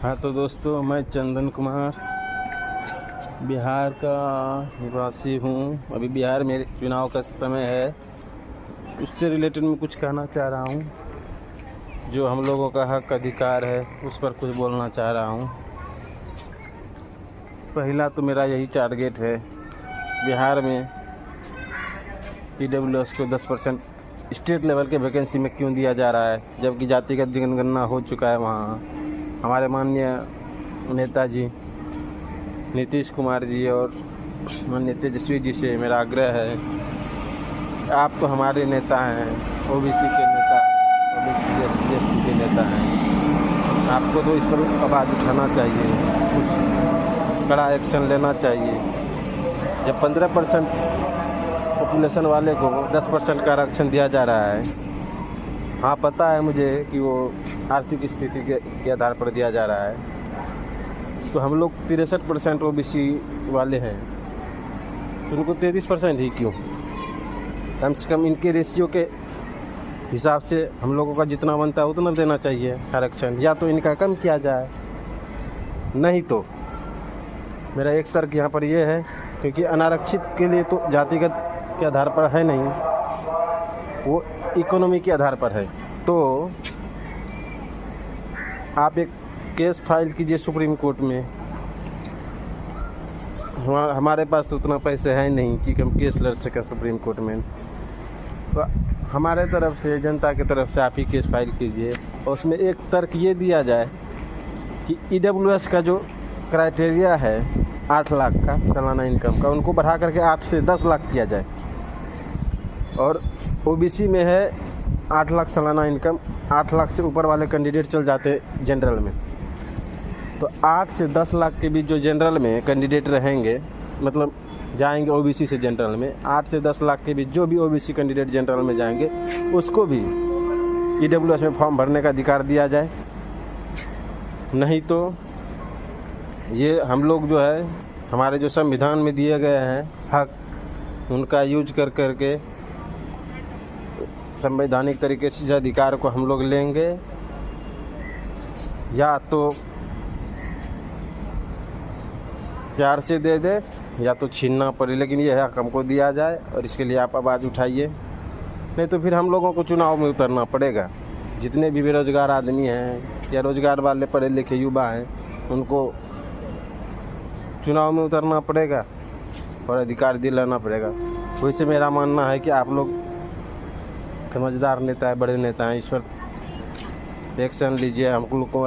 हाँ तो दोस्तों, मैं चंदन कुमार बिहार का निवासी हूँ। अभी बिहार में चुनाव का समय है, उससे रिलेटेड मैं कुछ कहना चाह रहा हूँ। जो हम लोगों का हक अधिकार है उस पर कुछ बोलना चाह रहा हूँ। पहला तो मेरा यही टारगेट है, बिहार में EWS को 10% स्टेट लेवल के वैकेंसी में क्यों दिया जा रहा है, जबकि जातिगत जनगणना हो चुका है। वहाँ हमारे माननीय नेताजी नीतीश कुमार जी और माननीय तेजस्वी जी से मेरा आग्रह है, आप तो हमारे नेता हैं, OBC के नेता हैं, OBC SC/ST के नेता हैं। आपको तो इस पर आवाज़ उठाना चाहिए, कुछ कड़ा एक्शन लेना चाहिए। जब 15% पॉपुलेशन वाले को 10% का आरक्षण दिया जा रहा है, हाँ पता है मुझे कि वो आर्थिक स्थिति के आधार पर दिया जा रहा है, तो हम लोग 63% OBC वाले हैं, तो उनको 33% ही क्यों? कम से कम इनके रेशियो के हिसाब से हम लोगों का जितना बनता है उतना देना चाहिए आरक्षण, या तो इनका कम किया जाए। नहीं तो मेरा एक तर्क यहाँ पर ये है, क्योंकि अनारक्षित के लिए तो जातिगत के आधार पर है नहीं, वो इकोनॉमी के आधार पर है। तो आप एक केस फाइल कीजिए सुप्रीम कोर्ट में। हमारे पास तो उतना पैसे हैं नहीं कि हम केस लड़ सकें सुप्रीम कोर्ट में, तो हमारे तरफ से, जनता की तरफ से आप ही केस फाइल कीजिए। और उसमें एक तर्क ये दिया जाए कि EWS का जो क्राइटेरिया है 8 लाख का सालाना इनकम का, उनको बढ़ा करके 8 से 10 लाख किया जाए। और OBC में है 8 लाख सालाना इनकम, 8 लाख से ऊपर वाले कैंडिडेट चल जाते जनरल में, तो 8 से 10 लाख के बीच जो जनरल में कैंडिडेट रहेंगे, मतलब जाएंगे OBC से जनरल में, 8 से 10 लाख के बीच जो भी OBC कैंडिडेट जनरल में जाएंगे, उसको भी EWS में फॉर्म भरने का अधिकार दिया जाए। नहीं तो ये हम लोग जो है, हमारे जो संविधान में दिए गए हैं हक, उनका यूज कर करके संवैधानिक तरीके से इस अधिकार को हम लोग लेंगे, या तो प्यार से दे दे या तो छीनना पड़े, लेकिन यह हक हमको दिया जाए और इसके लिए आप आवाज़ उठाइए। नहीं तो फिर हम लोगों को चुनाव में उतरना पड़ेगा। जितने भी बेरोजगार आदमी हैं या रोजगार वाले पढ़े लिखे युवा हैं, उनको चुनाव में उतरना पड़ेगा और अधिकार दिलाना पड़ेगा। वैसे मेरा मानना है कि आप लोग समझदार नेता है, बड़े नेता हैं, इस पर एक्शन लीजिए। हम लोग को